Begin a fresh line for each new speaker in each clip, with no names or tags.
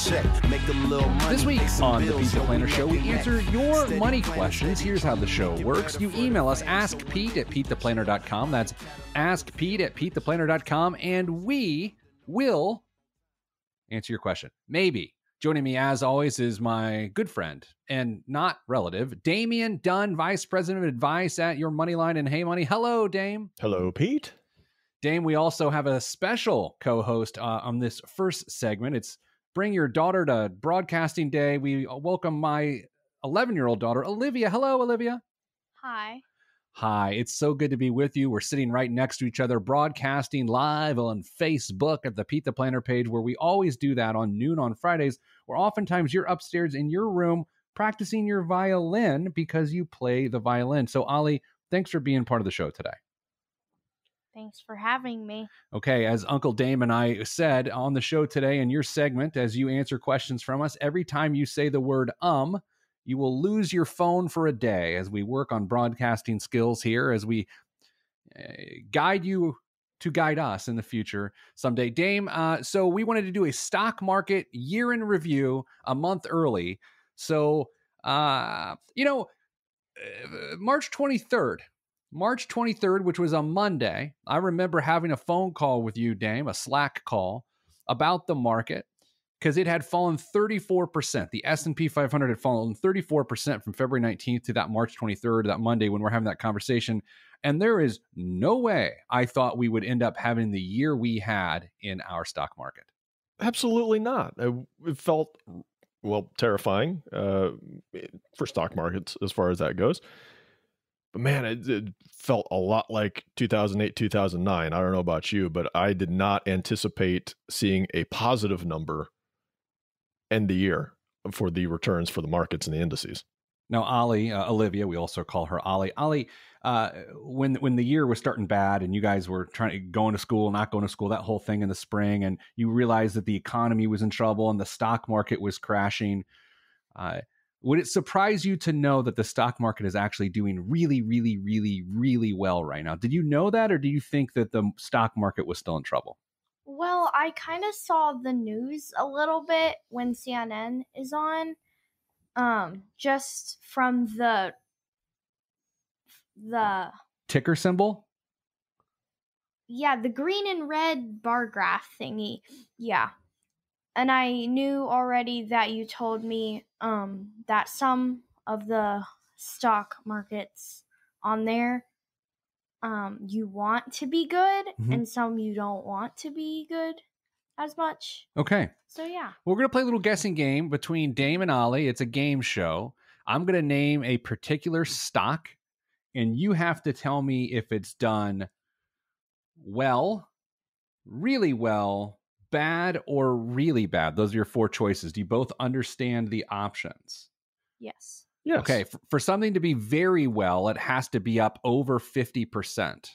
check, make a little money.
This week
pay some
on the
bills,
Pizza
yo,
Planner
we
Show, we
making
answer
that.
your
Steady
money
playing
questions.
chance,
Here's how the show
make it
works.
better
You
for
email
the
us,
fans.
askpete@petetheplanner.com. That's askpete@petetheplanner.com, and we will answer your question. Maybe. Joining me, as always, is my good friend and not relative, Damian Dunn, Vice President of Advice at Your Moneyline and Hey Money. Hello, Dame.
Hello, Pete.
Dame, we also have a special co-host on this first segment. It's Bring Your Daughter to Broadcasting Day. We welcome my 11-year-old daughter, Olivia. Hello, Olivia.
Hi.
Hi, it's so good to be with you. We're sitting right next to each other, broadcasting live on Facebook at the Pete the Planner page, where we always do that on noon on Fridays, where oftentimes you're upstairs in your room practicing your violin because you play the violin. So, Ollie, thanks for being part of the show today.
Thanks for having me.
Okay, as Uncle Dame and I said on the show today in your segment, as you answer questions from us, every time you say the word you will lose your phone for a day as we work on broadcasting skills here, as we guide you to guide us in the future someday. Dame, so we wanted to do a stock market year in review a month early. So, March 23rd, which was a Monday, I remember having a phone call with you, Dame, a Slack call about the market, because it had fallen 34%. The S&P 500 had fallen 34% from February 19th to that March 23rd, that Monday when we're having that conversation. And there is no way I thought we would end up having the year we had in our stock market.
Absolutely not. It felt, well, terrifying for stock markets as far as that goes. But man, it felt a lot like 2008, 2009. I don't know about you, but I did not anticipate seeing a positive number end the year for the returns for the markets and the indices.
Now, Ollie, Olivia, we also call her Ollie. Ollie, when the year was starting bad and you guys were going to school, not going to school, that whole thing in the spring, and you realized that the economy was in trouble and the stock market was crashing, would it surprise you to know that the stock market is actually doing really, really, really, really well right now? Did you know that, or do you think that the stock market was still in trouble?
Well, I kind of saw the news a little bit when CNN is on, just from the
Ticker symbol?
Yeah, the green and red bar graph thingy. Yeah. And I knew already that you told me that some of the stock markets on there you want to be good, and some you don't want to be good as much.
Okay.
So, yeah.
We're going to play a little guessing game between Dame and Ollie. It's a game show. I'm going to name a particular stock, and you have to tell me if it's done well, really well, bad, or really bad. Those are your four choices. Do you both understand the options?
Yes.
Yes.
Okay. For something to be very well, it has to be up over 50%.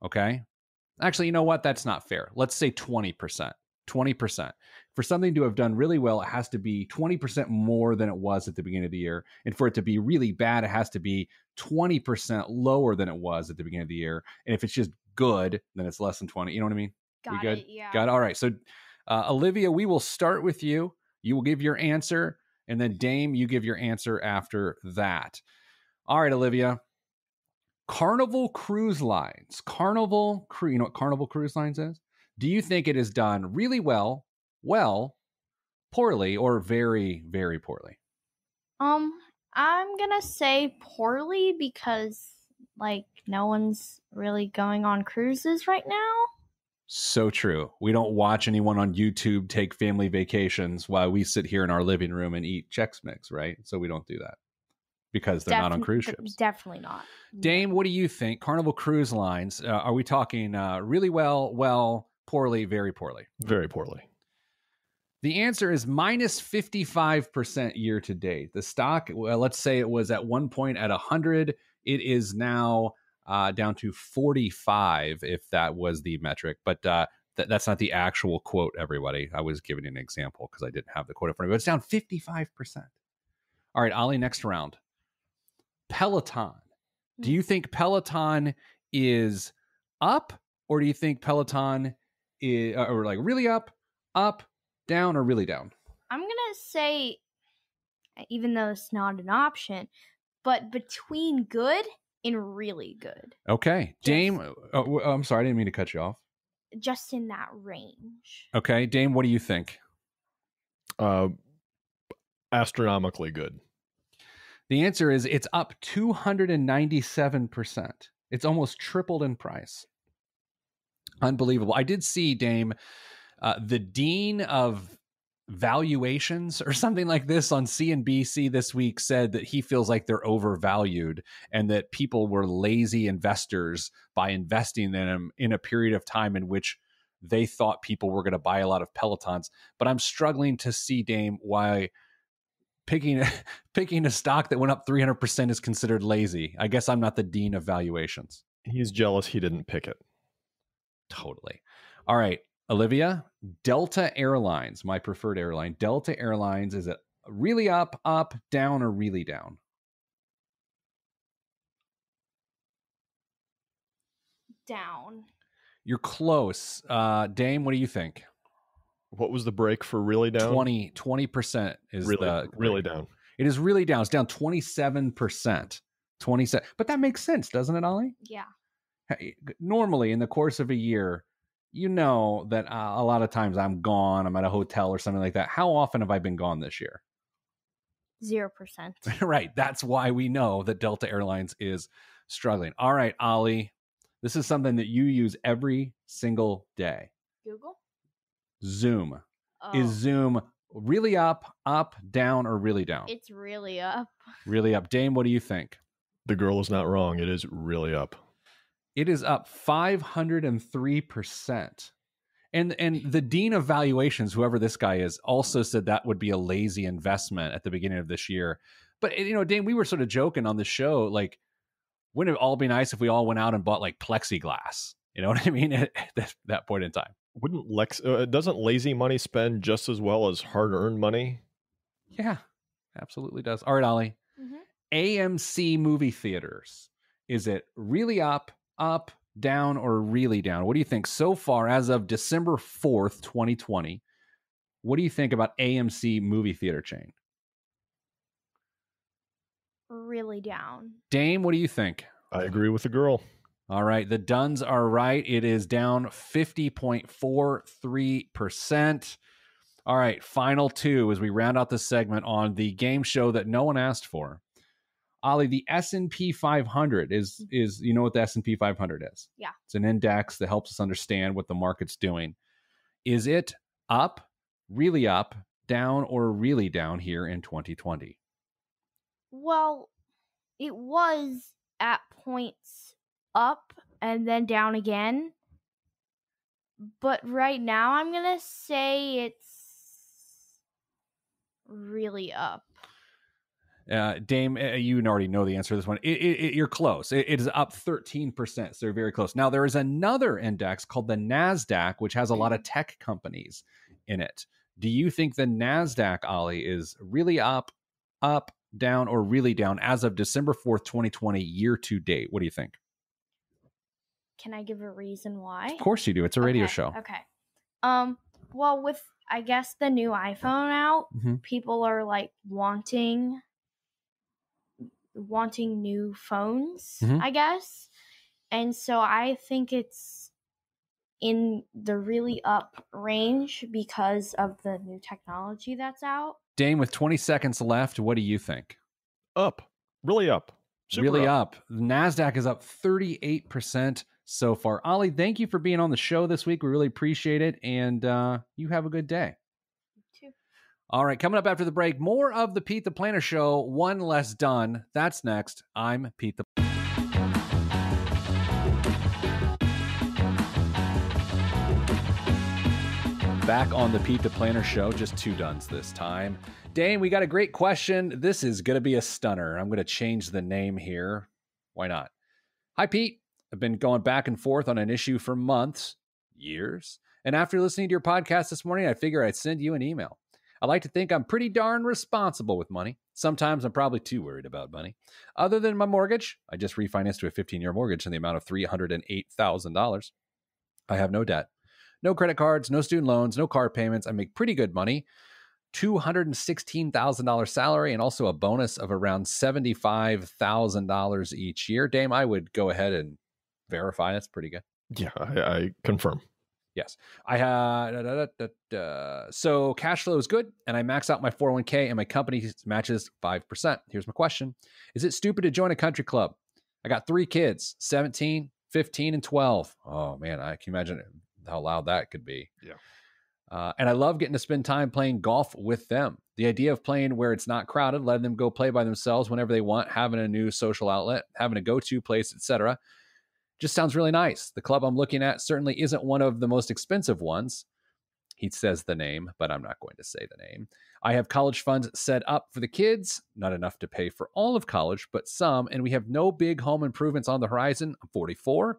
Okay. Actually, you know what? That's not fair. Let's say 20%. 20%. For something to have done really well, it has to be 20% more than it was at the beginning of the year. And for it to be really bad, it has to be 20% lower than it was at the beginning of the year. And if it's just good, then it's less than 20. You know what I mean?
Got
we good?
it, yeah.
Got it. All right. So, Olivia, we will start with you. You will give your answer. And then Dame, you give your answer after that. All right, Olivia. Carnival Cruise Lines. You know what Carnival Cruise Lines is? Do you think it is done really well, poorly, or very, very poorly?
I'm gonna say poorly because, no one's really going on cruises right now.
So true. We don't watch anyone on YouTube take family vacations while we sit here in our living room and eat Chex Mix, right? So we don't do that because they're not on cruise ships.
Definitely not.
Dame, what do you think? Carnival Cruise Lines, are we talking really well, poorly, very poorly?
Very poorly.
The answer is minus 55% year to date. The stock, let's say it was at one point at 100. It is now down to 45, if that was the metric. But that's not the actual quote, everybody. I was giving an example because I didn't have the quote in front of me. But it's down 55%. All right, Ollie, next round. Peloton. Do you think Peloton is up, or do you think Peloton is really up, down, or really down?
to say, even though it's not an option, but between good and really good.
Okay. Dame, I'm sorry, I didn't mean to cut you off.
Just in that range.
Okay. Dame, what do you think?
Astronomically good.
The answer is it's up 297%. It's almost tripled in price. Unbelievable. I did see, Dame, the dean of valuations or something like this on CNBC this week said that he feels like they're overvalued and that people were lazy investors by investing in them in a period of time in which they thought people were going to buy a lot of Pelotons. But I'm struggling to see, Dame, why picking a stock that went up 300% is considered lazy. I guess I'm not the dean of valuations.
He's jealous he didn't pick it.
Totally. All right, Olivia, Delta Airlines, my preferred airline. Delta Airlines, is it really up, down, or really down?
Down.
You're close. Dame, what do you think?
What was the break for really down?
20% is
really down.
It is really down. It's down 27%. 27. But that makes sense, doesn't it, Ollie?
Yeah.
Normally, in the course of a year, you know that a lot of times I'm gone. I'm at a hotel or something like that. How often have I been gone this year?
0%.
Right. That's why we know that Delta Airlines is struggling. All right, Ollie, this is something that you use every single day.
Google?
Zoom.
Oh.
Is Zoom really up, down, or really down?
It's really up.
Really up. Dame, what do you think?
The girl is not wrong. It is really up.
It is up 503%. And the dean of valuations, whoever this guy is, also said that would be a lazy investment at the beginning of this year. But, Dame, we were sort of joking on the show, like, wouldn't it all be nice if we all went out and bought like plexiglass? You know what I mean? At that point in time.
Doesn't lazy money spend just as well as hard-earned money?
Yeah, absolutely does. All right, Ollie.
Mm-hmm.
AMC movie theaters. Is it really up, down, or really down? What do you think so far as of December 4th, 2020? What do you think about AMC movie theater chain?
Really down.
Dame, what do you think?
I agree with the girl.
All right, the Duns are right. It is down 50.43%. All right, final two as we round out this segment on the game show that no one asked for. Ollie, the S&P 500 is you know what the S&P 500 is?
Yeah.
It's an index that helps us understand what the market's doing. Is it up, really up, down, or really down here in 2020?
Well, it was at points up and then down again. But right now, I'm going to say it's really up.
Dame, you already know the answer to this one. You're close. It is up 13%. So you're very close. Now, there is another index called the NASDAQ, which has a lot of tech companies in it. Do you think the NASDAQ, Ollie, is really up, down, or really down as of December 4th, 2020, year to date? What do you think?
Can I give a reason why?
Of course you do. It's a radio show.
Okay. Well, with, I guess, the new iPhone out, people are like wanting new phones, I guess. And so I think it's in the really up range because of the new technology that's out.
Dame, with 20 seconds left, what do you think?
Up. Really up. Super
really up. The NASDAQ is up 38% so far. Ollie, thank you for being on the show this week. We really appreciate it. And you have a good day.
You too.
All right, coming up after the break, more of the Pete the Planner Show, One Less Done. That's next. I'm Pete the Back on the Pete the Planner Show, just two duns this time. Dane, we got a great question. This is going to be a stunner. I'm going to change the name here. Why not? Hi, Pete. I've been going back and forth on an issue for months, years. And after listening to your podcast this morning, I figure I'd send you an email. I like to think I'm pretty darn responsible with money. Sometimes I'm probably too worried about money. Other than my mortgage, I just refinanced to a 15-year mortgage in the amount of $308,000. I have no debt, no credit cards, no student loans, no car payments. I make pretty good money. $216,000 salary, and also a bonus of around $75,000 each year. Dame, I would go ahead and verify. That's pretty good.
Yeah, I confirm.
Yes. I had so cash flow is good, and I max out my 401k, and my company matches 5%. Here's my question. Is it stupid to join a country club? I got 3 kids, 17, 15, and 12. Oh, man, I can imagine how loud that could be.
Yeah.
And I love getting to spend time playing golf with them. The idea of playing where it's not crowded, letting them go play by themselves whenever they want, having a new social outlet, having a go-to place, etc., just sounds really nice. The club I'm looking at certainly isn't one of the most expensive ones. He says the name, but I'm not going to say the name. I have college funds set up for the kids, not enough to pay for all of college, but some, and we have no big home improvements on the horizon. I'm 44.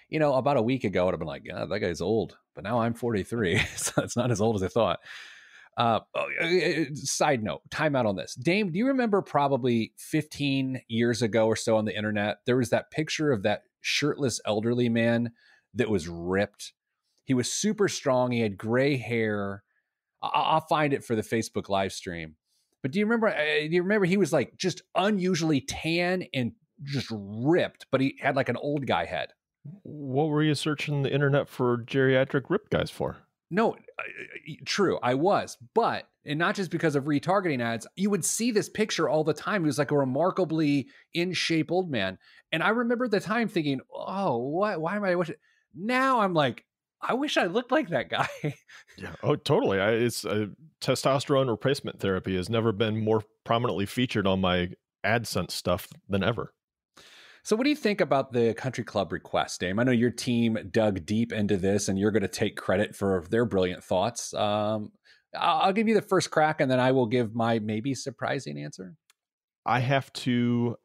You know, about a week ago, I'd have been like, yeah, that guy's old, but now I'm 43, so it's not as old as I thought. Side note, time out on this. Dame, do you remember probably 15 years ago or so on the internet, there was that picture of that shirtless elderly man that was ripped? He was super strong. He had gray hair. I'll find it for the Facebook live stream. But do you remember he was like just unusually tan and just ripped, but he had like an old guy head.
What were you searching the internet for geriatric ripped guys for?
No, true, I was. But, and not just because of retargeting ads, you would see this picture all the time. He was like a remarkably in shape old man. And I remember at the time thinking, oh, what? Why am I wishing? Now I'm like, I wish I looked like that guy.
Yeah. Oh, totally. It's testosterone replacement therapy has never been more prominently featured on my AdSense stuff than ever.
So what do you think about the country club request, Dame? I know your team dug deep into this and you're going to take credit for their brilliant thoughts. I'll give you the first crack and then I will give my maybe surprising answer.
I have to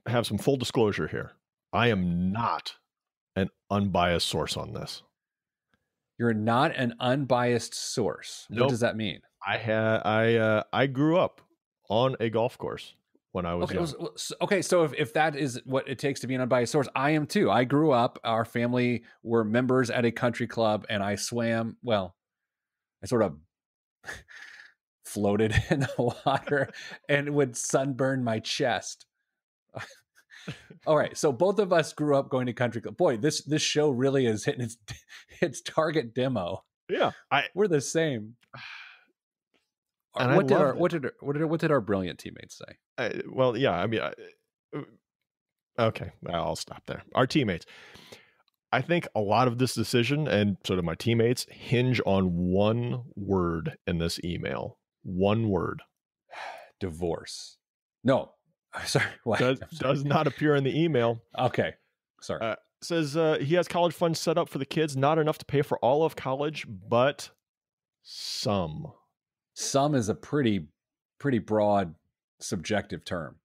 have some full disclosure here. I am not an unbiased source on this.
You're not an unbiased source.
Nope.
What does that mean?
I grew up on a golf course when I was young.
Okay, so if that is what it takes to be an unbiased source, I am too. I grew up, our family were members at a country club, and I swam, well, I sort of floated in the water and would sunburn my chest. All right, so both of us grew up going to country club. Boy, this show really is hitting its target demo.
Yeah,
we're the same.
And
what did our brilliant teammates say?
Okay, I'll stop there. Our teammates. I think a lot of this decision, and so do my teammates, hinge on one word in this email. One word.
Divorce. No. Sorry. What?
Does not appear in the email.
Okay. Sorry.
Says he has college funds set up for the kids, not enough to pay for all of college, but some.
Some is a pretty broad subjective term.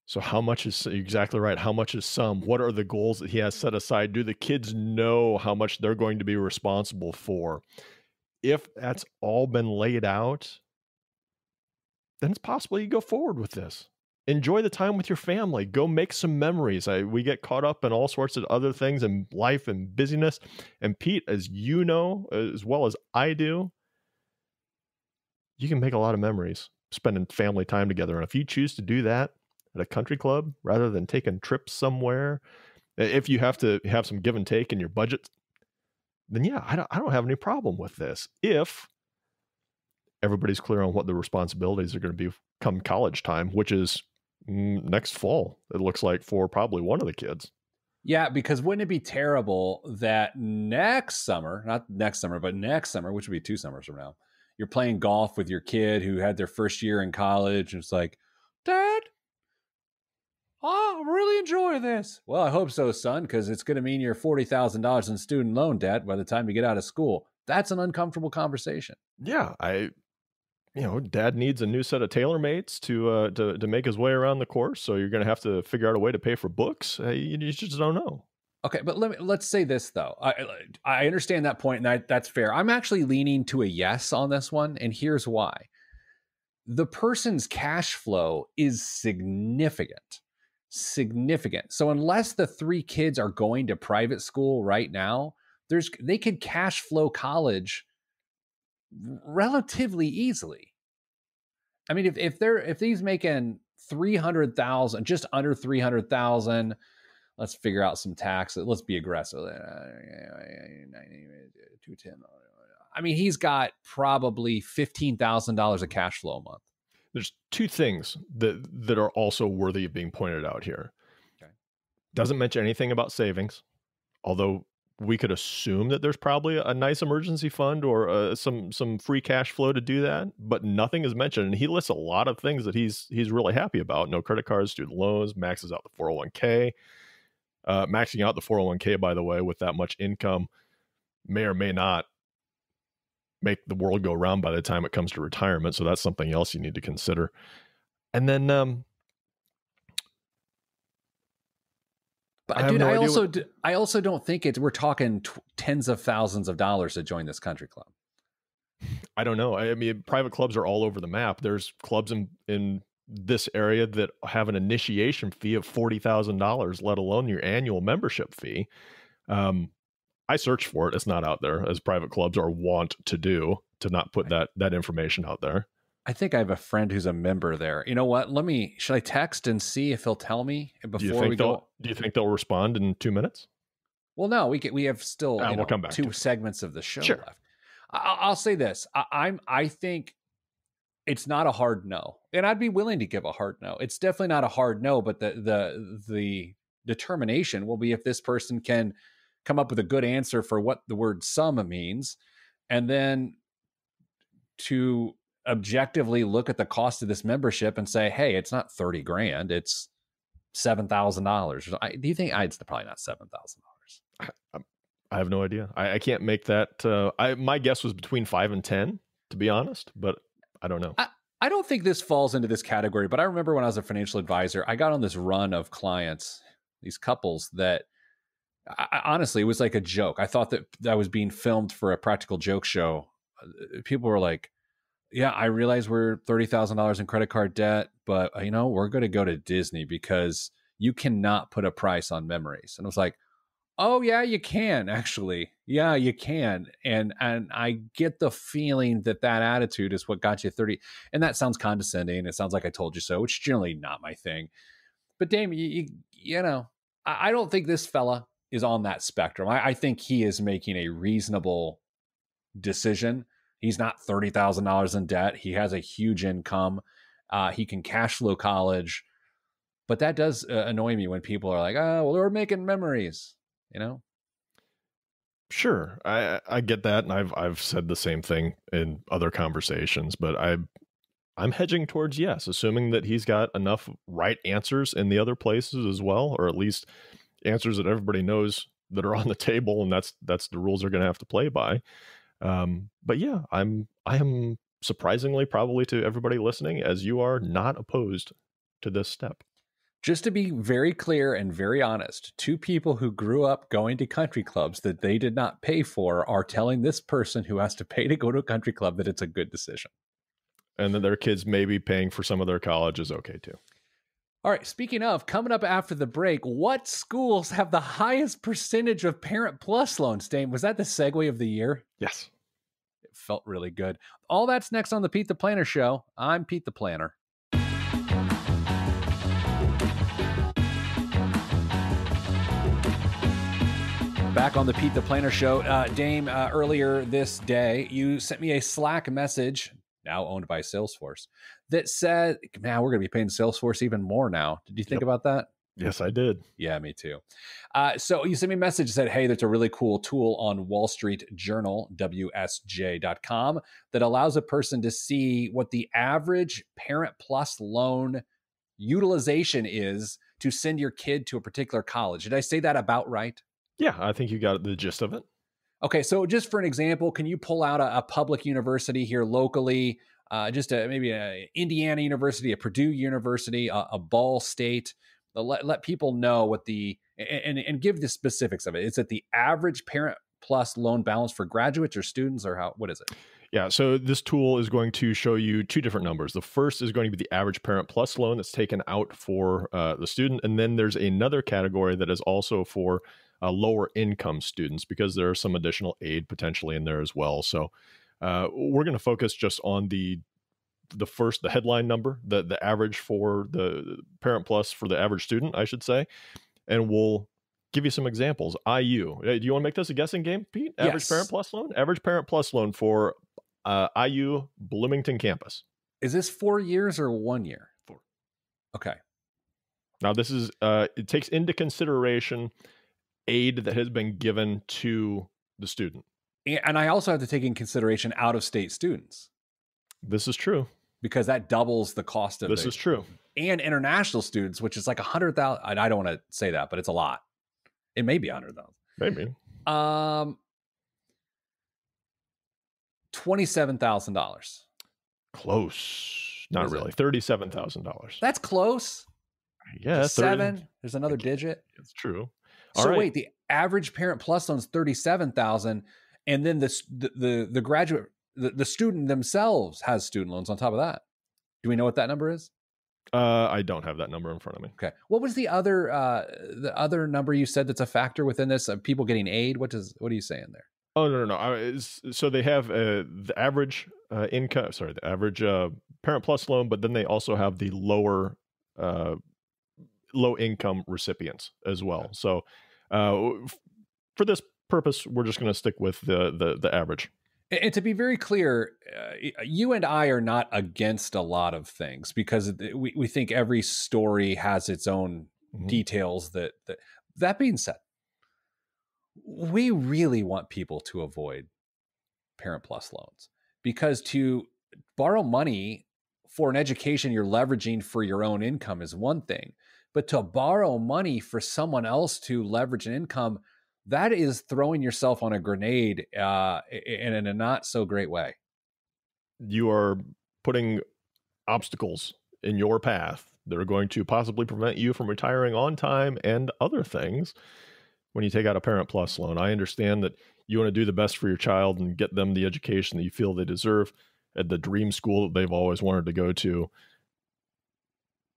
So how much is, exactly right, how much is some? What are the goals that he has set aside? Do the kids know how much they're going to be responsible for? If that's all been laid out, then it's possible you go forward with this. Enjoy the time with your family. Go make some memories. We get caught up in all sorts of other things in life and busyness. And Pete, as you know, as well as I do, you can make a lot of memories spending family time together. And if you choose to do that at a country club rather than taking trips somewhere, if you have to have some give and take in your budget, then yeah, I don't have any problem with this. If everybody's clear on what the responsibilities are going to be come college time, which is next fall, it looks like, for probably one of the kids.
Yeah, because wouldn't it be terrible that next summer, which would be 2 summers from now, you're playing golf with your kid who had their first year in college, and it's like, Dad, I really enjoy this. Well, I hope so, son, because it's going to mean you're $40,000 in student loan debt by the time you get out of school. That's an uncomfortable conversation.
Yeah, Dad needs a new set of TaylorMates to make his way around the course. So you're going to have to figure out a way to pay for books. You just don't know.
Okay, but let's say this though. I understand that point, and that's fair. I'm actually leaning to a yes on this one, and here's why. The person's cash flow is significant. So unless the 3 kids are going to private school right now, they could cash flow college relatively easily. I mean, if he's making 300,000, just under 300,000, let's figure out some taxes. Let's be aggressive. 210. I mean, he's got probably $15,000 of cash flow a month.
There's two things that are also worthy of being pointed out here.
Okay.
Doesn't mention anything about savings, although we could assume that there's probably a nice emergency fund or some free cash flow to do that, but nothing is mentioned. And he lists a lot of things that he's really happy about. No credit cards, student loans, maxes out the 401k. Maxing out the 401k, by the way, with that much income may or may not make the world go round by the time it comes to retirement. So that's something else you need to consider. And then,
but dude, I also don't think we're talking tens of thousands of dollars to join this country club.
I don't know. I mean, private clubs are all over the map. There's clubs in this area that have an initiation fee of $40,000, let alone your annual membership fee. I searched for it. It's not out there, as private clubs are wont to do, to not put that information out there.
I think I have a friend who's a member there. You know what? Should I text and see if he'll tell me before we go?
Do you think they'll respond in 2 minutes?
Well, no, we have still
we'll come back
2 segments of the show
Sure.
left. I'll say this. I think it's not a hard no, and I'd be willing to give a hard no. It's definitely not a hard no, but the determination will be if this person can come up with a good answer for what the word sum means, and then to objectively look at the cost of this membership and say, hey, it's not 30 grand, it's $7,000. Do you think it's probably not $7,000?
I have no idea. I can't make that. My guess was between 5 and 10, to be honest, but I don't know.
I don't think this falls into this category, but I remember when I was a financial advisor, I got on this run of clients, these couples that honestly, it was like a joke. I thought that I was being filmed for a practical joke show. People were like, yeah, I realize we're $30,000 in credit card debt, but we're going to go to Disney because you cannot put a price on memories. And I was like, oh yeah, you can actually. Yeah, you can. And I get the feeling that attitude is what got you 30. And that sounds condescending. It sounds like I told you so, which is generally not my thing. But Damian, I don't think this fella is on that spectrum. I think he is making a reasonable decision. He's not $30,000 in debt. He has a huge income. He can cash flow college. But that does annoy me when people are like, oh, well, we're making memories,
Sure. I get that. And I've said the same thing in other conversations, but I'm hedging towards yes, assuming that he's got enough right answers in the other places as well, or at least answers that everybody knows that are on the table, and that's the rules they're going to have to play by. But yeah, I am surprisingly, probably to everybody listening, as you are, not opposed to this step.
Just to be very clear and very honest, 2 people who grew up going to country clubs that they did not pay for are telling this person who has to pay to go to a country club that it's a good decision.
And that their kids may be paying for some of their college is okay too.
All right, speaking of, coming up after the break, what schools have the highest percentage of Parent Plus loans, Dame? Was that the segue of the year?
Yes.
It felt really good. All that's next on the Pete the Planner Show. I'm Pete the Planner. Back on the Pete the Planner Show. Dame, earlier this day, you sent me a Slack message, now owned by Salesforce, that said, man, we're going to be paying Salesforce even more now. Did you think about that?
Yes, I did.
Yeah, me too. So you sent me a message that said, hey, there's a really cool tool on Wall Street Journal, WSJ.com, that allows a person to see what the average Parent Plus loan utilization is to send your kid to a particular college. Did I say that about right?
Yeah, I think you got the gist of it.
Okay, so just for an example, can you pull out a public university here locally, maybe a Indiana University, a Purdue University, a Ball State? Let people know what and give the specifics of it. Is it the average Parent Plus loan balance for graduates or students, or what is it?
Yeah, so this tool is going to show you 2 different numbers. The first is going to be the average Parent Plus loan that's taken out for the student. And then there's another category that is also for lower income students, because there are some additional aid potentially in there as well. So We're going to focus just on the headline number, the average for the Parent Plus for the average student, I should say, and we'll give you some examples. IU. Do you want to make this a guessing game, Pete? Average Parent Plus loan? Average Parent Plus loan for IU Bloomington campus.
Is this 4 years or 1 year?
4.
Okay.
Now this is it takes into consideration aid that has been given to the student.
And I also have to take in consideration out-of-state students.
This is true.
Because that doubles the cost of
this is true.
And international students, which is like 100,000. I don't want to say that, but it's a lot. It may be 100,000.
Maybe.
$27,000.
Close. Not really. $37,000.
That's close.
Yeah.
7. There's another digit.
It's true.
So wait, the average Parent Plus loan is $37,000, and then the graduate, the student themselves has student loans on top of that. Do we know what that number is?
I don't have that number in front of me.
Okay. What was the other number you said that's a factor within this? People getting aid? What are you saying there?
Oh, no. So they have the average income, the average Parent Plus loan, but then they also have the lower low income recipients as well. So for this purpose, we're just going to stick with the average.
And to be very clear, you and I are not against a lot of things because we think every story has its own details. That being said, we really want people to avoid Parent Plus loans because to borrow money for an education you're leveraging for your own income is one thing, but to borrow money for someone else to leverage an income, that is throwing yourself on a grenade in a not so great way.
You are putting obstacles in your path that are going to possibly prevent you from retiring on time and other things when you take out a Parent Plus loan. I understand that you want to do the best for your child and get them the education that you feel they deserve at the dream school that they've always wanted to go to.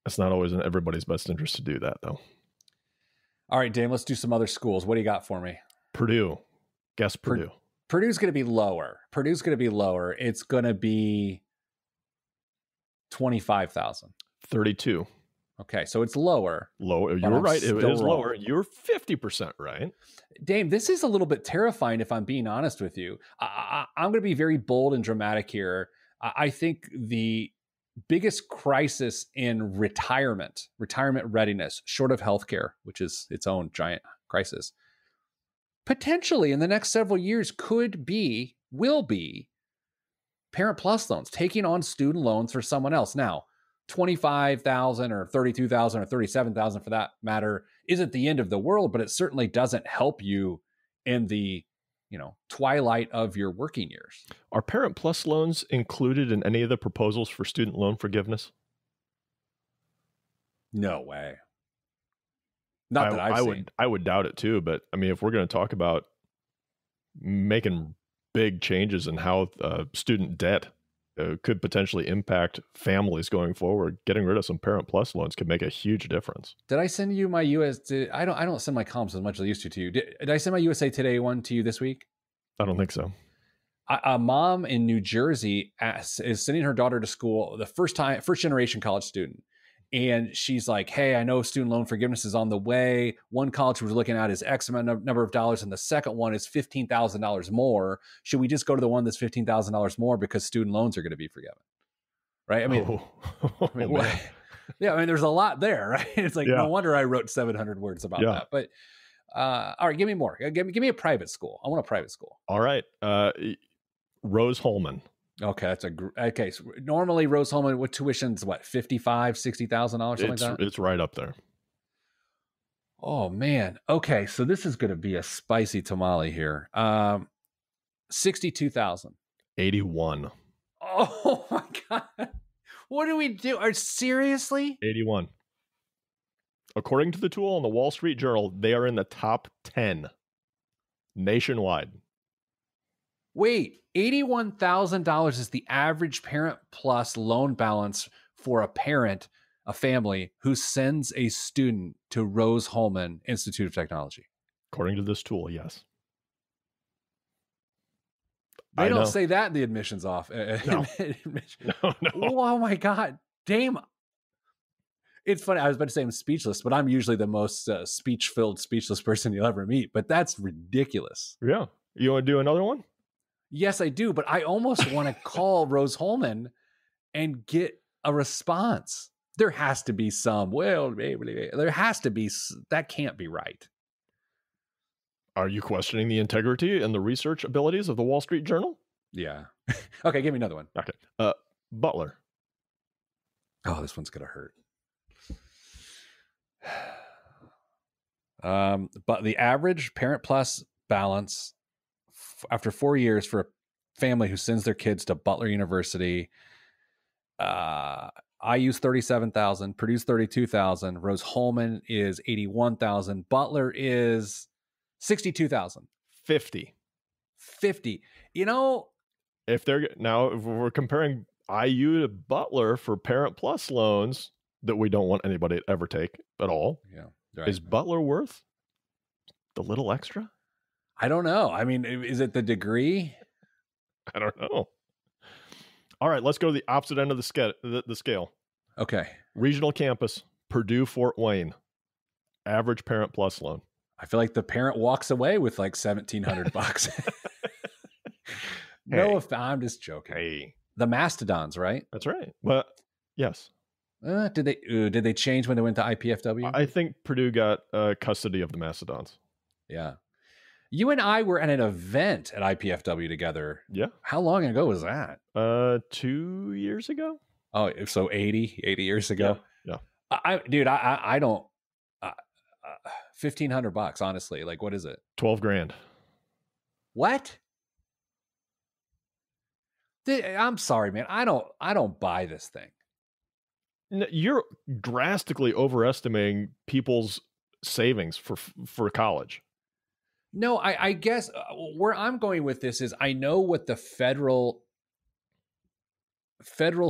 It's not always in everybody's best interest to do that, though.
All right, Dame, let's do some other schools. What do you got for me?
Purdue. Guess Purdue.
Purdue's going to be lower. It's going to be 25,000.
32.
Okay, so it's lower.
Lower. You were right. It is lower. You're 50% right.
Dame, this is a little bit terrifying if I'm being honest with you. I'm going to be very bold and dramatic here. I think the biggest crisis in retirement readiness, short of healthcare, which is its own giant crisis, potentially in the next several years will be Parent Plus loans, taking on student loans for someone else. Now, 25,000 or 32,000 or 37,000 for that matter isn't the end of the world, but it certainly doesn't help you in the twilight of your working years.
Are Parent Plus loans included in any of the proposals for student loan forgiveness?
No way. Not that I've seen.
I would doubt it too, but I mean, if we're going to talk about making big changes in how student debt could potentially impact families going forward, getting rid of some Parent Plus loans could make a huge difference.
Did I send you my I don't send my comps as much as I used to you. Did I send my USA Today one to you this week?
I don't think so.
A mom in New Jersey is sending her daughter to school, the first generation college student. And she's like, hey, I know student loan forgiveness is on the way. One college we're looking at is X amount number of dollars, and the second one is $15,000 more. Should we just go to the one that's $15,000 more because student loans are going to be forgiven? Right? I mean, yeah, I mean, there's a lot there, right? It's like, no wonder I wrote 700 words about that. But all right, give me more. Give me a private school. I want a private school.
All right. Rose-Hulman.
Okay, okay. So normally Rose-Hulman with tuition's what, $55,000-$60,000, something like that?
It's right up there.
Oh man. Okay, so this is going to be a spicy tamale here. 62,000.
81.
Oh my god. What do we do? Seriously?
81. According to the tool on the Wall Street Journal, they are in the top 10 nationwide.
Wait, $81,000 is the average Parent Plus loan balance for a family who sends a student to Rose-Hulman Institute of Technology.
According to this tool, yes.
They
I
don't
know.
say that in the admissions off.
No. No.
Oh my God. Dame. It's funny. I was about to say I'm speechless, but I'm usually the most speech-filled, speechless person you'll ever meet. But that's ridiculous.
Yeah. You want to do another one?
Yes, I do. But I almost want to call Rose Holman and get a response. There has to be some. Well, there has to be. That can't be right.
Are you questioning the integrity and the research abilities of the Wall Street Journal?
Yeah. Okay, give me another one.
Okay. Butler.
Oh, this one's gonna hurt. But the average Parent Plus balance after 4 years for a family who sends their kids to Butler University, I use 37,000, Purdue's 32,000, Rose Holman is 81,000, Butler is 62,000.
50.
You know,
If we're comparing IU to Butler for Parent Plus loans that we don't want anybody to ever take at all,
yeah, right.
Is Butler worth the little extra?
I don't know. I mean, is it the degree?
I don't know. All right, let's go to the opposite end of the scale.
Okay.
Regional campus, Purdue Fort Wayne. Average Parent Plus loan.
I feel like the parent walks away with like $1,700. No, I'm just joking.
Hey,
the Mastodons, right?
That's right. But yes.
Did they change when they went to IPFW?
I think Purdue got custody of the Mastodons.
Yeah. You and I were at an event at IPFW together.
Yeah.
How long ago was that?
2 years ago.
Oh, so 80 years ago.
Yeah.
I don't. $1,500, honestly. Like, what is it?
12 grand.
What? I'm sorry, man. I don't buy this thing.
You're drastically overestimating people's savings for college.
No, I guess where I'm going with this is I know what the federal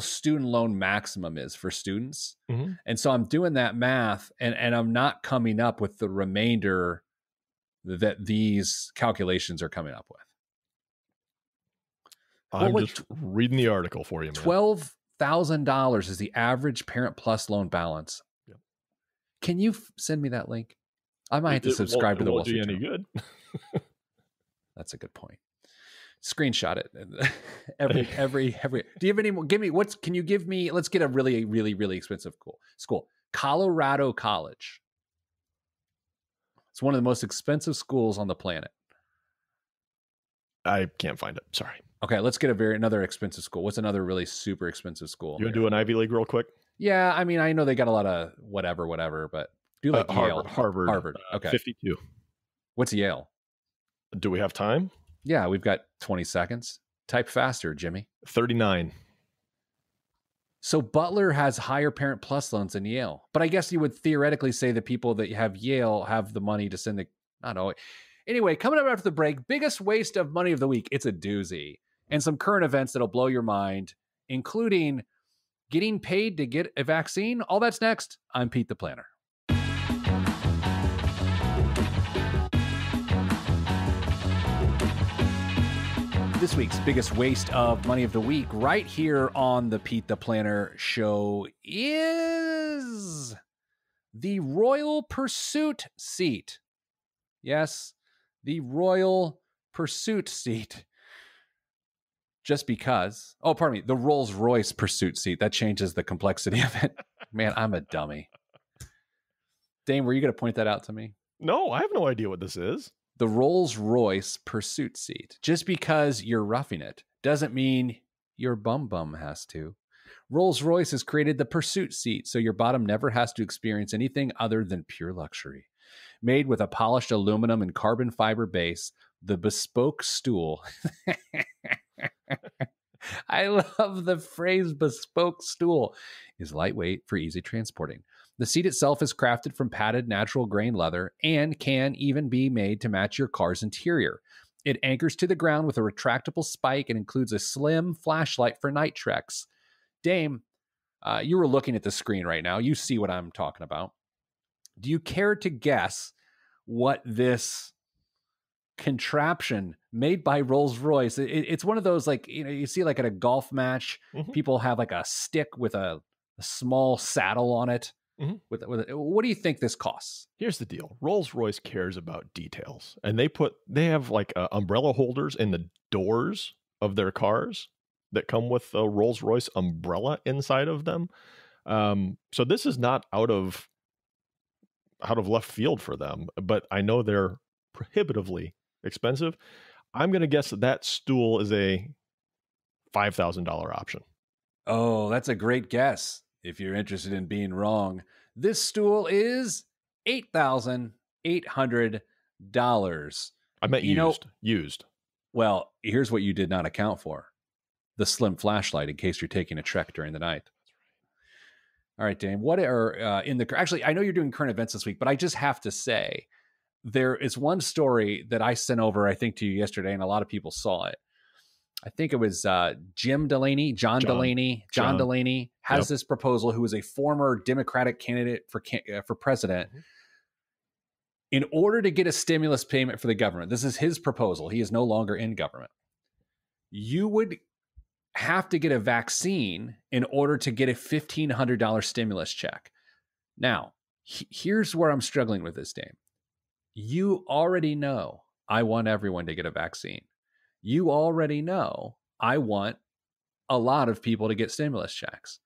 student loan maximum is for students.
Mm-hmm.
And so I'm doing that math and I'm not coming up with the remainder that these calculations are coming up with.
I'm just reading the article for you, man.
$12,000 is the average Parent Plus loan balance.
Yep.
Can you send me that link? I might have to subscribe to the Wall Street
Journal. It won't do any good.
That's a good point. Screenshot it. every. Do you have any more? Can you give me? Let's get a really, really, really expensive school. Colorado College. It's one of the most expensive schools on the planet.
I can't find it. Sorry.
Okay, let's get another expensive school. What's another really super expensive school?
You want to do an Ivy League real quick?
Yeah, I mean, I know they got a lot of whatever, but do like Yale.
Harvard.
Okay.
52.
What's Yale?
Do we have time?
Yeah, we've got 20 seconds. Type faster, Jimmy.
39.
So Butler has higher Parent Plus loans than Yale. But I guess you would theoretically say the people that have Yale have the money to send I don't know. Anyway, coming up after the break, biggest waste of money of the week. It's a doozy. And some current events that'll blow your mind, including getting paid to get a vaccine. All that's next. I'm Pete the Planner. This week's biggest waste of money of the week right here on the Pete the Planner show is the Royal Pursuit seat. Yes, the Royal Pursuit seat. Just because. Oh, pardon me. The Rolls-Royce Pursuit seat. That changes the complexity of it. Man, I'm a dummy. Dame, were you going to point that out to me?
No, I have no idea what this is.
The Rolls-Royce Pursuit seat. Just because you're roughing it doesn't mean your bum has to. Rolls-Royce has created the Pursuit seat, so your bottom never has to experience anything other than pure luxury. Made with a polished aluminum and carbon fiber base, the bespoke stool. I love the phrase bespoke stool is lightweight for easy transporting. The seat itself is crafted from padded natural grain leather and can even be made to match your car's interior. It anchors to the ground with a retractable spike and includes a slim flashlight for night treks. Dame, you were looking at the screen right now. You see what I'm talking about. Do you care to guess what this contraption made by Rolls-Royce. It's one of those, like, you see like at a golf match, people have like a stick with a small saddle on it. With what do you think this costs?
Here's the deal. Rolls-Royce cares about details, and they have like umbrella holders in the doors of their cars that come with a Rolls-Royce umbrella inside of them. So this is not out of left field for them, but I know they're prohibitively expensive. I'm going to guess that stool is a $5,000 option.
Oh, that's a great guess. If you're interested in being wrong, this stool is $8,800.
I meant used.
Well, here's what you did not account for: the slim flashlight in case you're taking a trek during the night. All right, Dame. What are actually? I know you're doing current events this week, but I just have to say there is one story that I sent over, I think, to you yesterday, and a lot of people saw it. I think it was John Delaney has this proposal, who is a former Democratic candidate for president. In order to get a stimulus payment for the government, this is his proposal. He is no longer in government. You would have to get a vaccine in order to get a $1,500 stimulus check. Now, here's where I'm struggling with this, Dame. You already know I want everyone to get a vaccine. You already know I want a lot of people to get stimulus checks.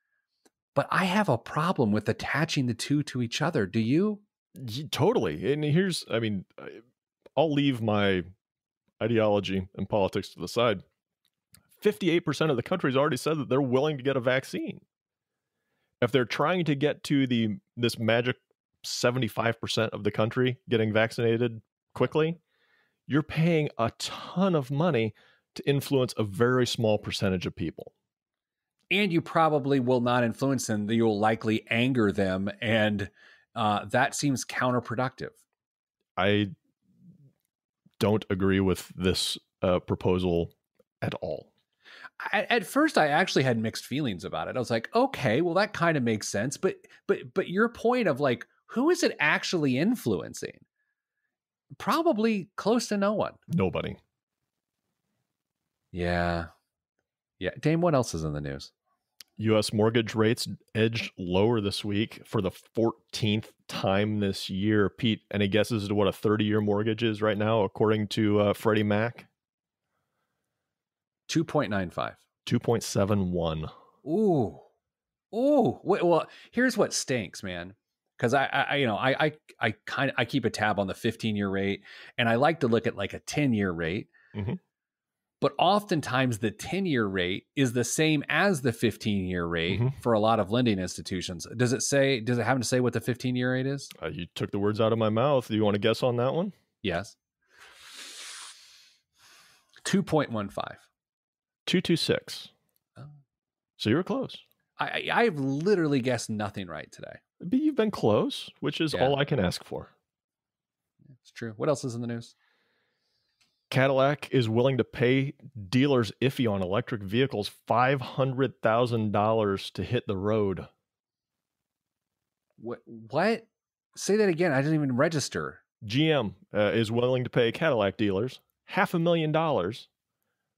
But I have a problem with attaching the two to each other. Do you?
Totally. And I'll leave my ideology and politics to the side. 58% of the country has already said that they're willing to get a vaccine. If they're trying to get to this magic 75% of the country getting vaccinated quickly, you're paying a ton of money to influence a very small percentage of people.
And you probably will not influence them. You'll likely anger them. And that seems counterproductive.
I don't agree with this proposal at all.
At first, I actually had mixed feelings about it. I was like, okay, well, that kind of makes sense. But your point of like, who is it actually influencing? Probably close to no one.
Nobody.
Yeah. Dame, what else is in the news?
U.S. mortgage rates edged lower this week for the 14th time this year. Pete, any guesses as to what a 30-year mortgage is right now, according to Freddie Mac?
2.95.
2.71.
Ooh. Well, here's what stinks, man. Because I keep a tab on the 15-year rate, and I like to look at like a 10-year rate. But oftentimes the 10-year rate is the same as the 15-year rate for a lot of lending institutions. Does it happen to say what the 15-year rate is?
You took the words out of my mouth. Do you want to guess on that one?
Yes. 2.15.
2.26.
Oh.
So you were close.
I've literally guessed nothing right today.
But you've been close, which is all I can ask for.
It's true. What else is in the news?
Cadillac is willing to pay dealers iffy on electric vehicles $500,000 to hit the road.
What? Say that again. I didn't even register.
GM is willing to pay Cadillac dealers $500,000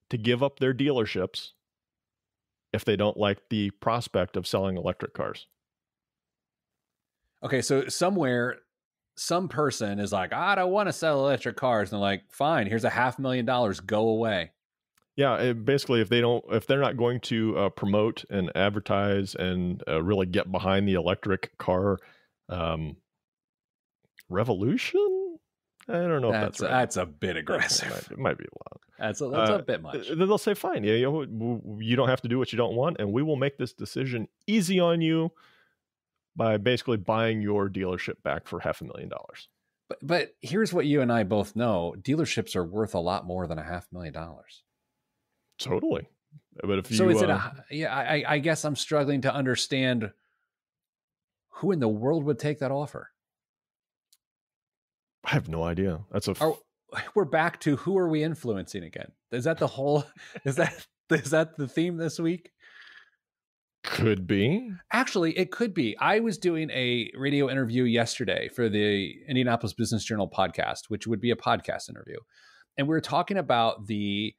to give up their dealerships if they don't like the prospect of selling electric cars.
Okay, so somewhere, some person is like, I don't want to sell electric cars. And they're like, fine, here's $500,000, go away.
Yeah, basically, if they're not going to promote and advertise and really get behind the electric car revolution, I don't know if that's right.
That's a bit aggressive.
It might be a lot.
That's a bit much.
They'll say, fine, you don't have to do what you don't want, and we will make this decision easy on you by basically buying your dealership back for $500,000.
But here's what you and I both know: dealerships are worth a lot more than $500,000.
Totally. But if
so is it I guess I'm struggling to understand who in the world would take that offer.
I have no idea.
We're back to who are we influencing again? Is that the whole? is that the theme this week?
Could be.
Actually, it could be. I was doing a radio interview yesterday for the Indianapolis Business Journal podcast, which would be a podcast interview. And we were talking about the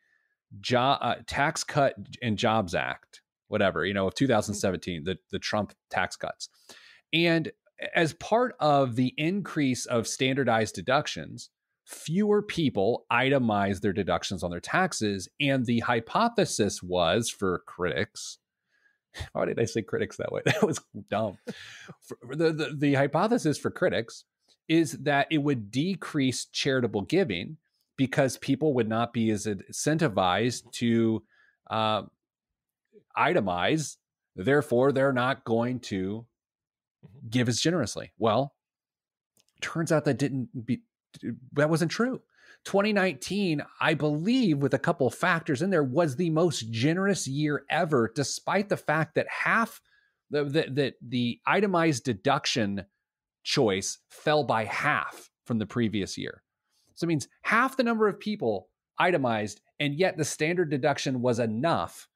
Tax Cut and Jobs Act, whatever, of 2017, the Trump tax cuts. And as part of the increase of standardized deductions, fewer people itemize their deductions on their taxes. And the hypothesis was, for critics, why did I say critics that way? That was dumb. The hypothesis for critics is that it would decrease charitable giving because people would not be as incentivized to itemize. Therefore, they're not going to give as generously. Well, turns out that wasn't true. 2019, I believe, with a couple of factors in there, was the most generous year ever, despite the fact that half the itemized deduction choice fell by half from the previous year. So it means half the number of people itemized, and yet the standard deduction was enough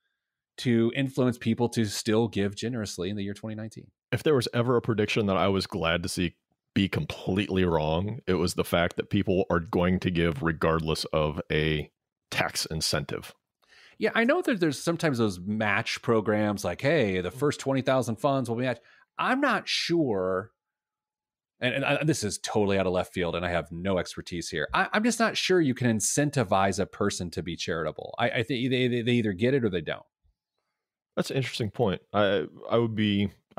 to influence people to still give generously in the year 2019.
If there was ever a prediction that I was glad to see be completely wrong, it was the fact that people are going to give regardless of a tax incentive.
Yeah, I know that there's sometimes those match programs like, hey, the first 20,000 funds will be matched. I'm not sure, and this is totally out of left field, and I have no expertise here. I'm just not sure you can incentivize a person to be charitable. I think they either get it or they don't.
That's an interesting point. I'd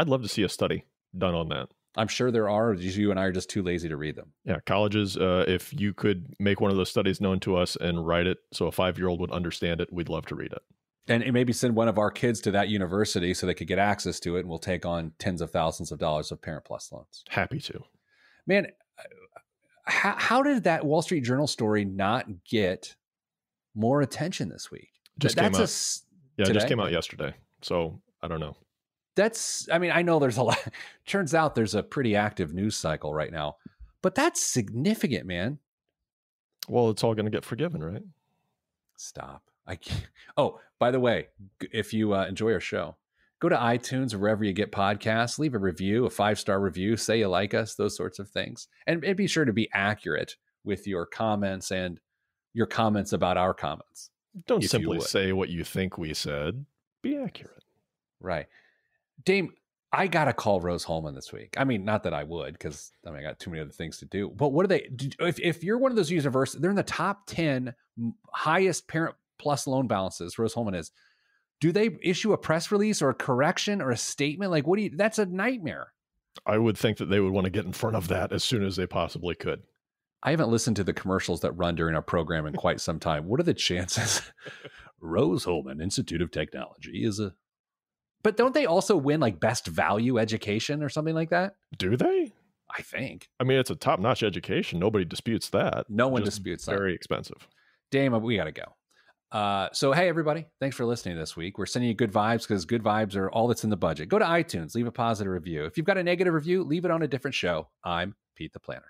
love to see a study done on that.
I'm sure there are. You and I are just too lazy to read them.
Yeah, colleges, if you could make one of those studies known to us and write it so a 5-year-old would understand it, we'd love to read it.
And maybe send one of our kids to that university so they could get access to it, and we'll take on tens of thousands of dollars of Parent Plus loans.
Happy to.
Man, how did that Wall Street Journal story not get more attention this week?
It just came out yesterday. So I don't know.
I know there's a lot. Turns out there's a pretty active news cycle right now, but that's significant, man.
Well, it's all going to get forgiven, right?
Stop. Oh, by the way, if you enjoy our show, go to iTunes or wherever you get podcasts, leave a review, a 5-star review, say you like us, those sorts of things. And be sure to be accurate with your comments and your comments about our comments.
Don't simply say what you think we said. Be accurate.
Right. Dame, I got to call Rose Holman this week. I mean, not that I would, because I got too many other things to do. But what are they? If you're one of those universities, they're in the top 10 highest Parent Plus loan balances, Rose Holman is. Do they issue a press release or a correction or a statement? Like, that's a nightmare.
I would think that they would want to get in front of that as soon as they possibly could.
I haven't listened to the commercials that run during our program in quite some time. What are the chances? Rose Holman Institute of Technology is a... But don't they also win like best value education or something like that?
Do they?
I think.
I mean, it's a top-notch education. Nobody disputes that.
No one disputes that.
Very expensive.
Dame, we got to go. So, hey, everybody, thanks for listening this week. We're sending you good vibes because good vibes are all that's in the budget. Go to iTunes, leave a positive review. If you've got a negative review, leave it on a different show. I'm Pete the Planner.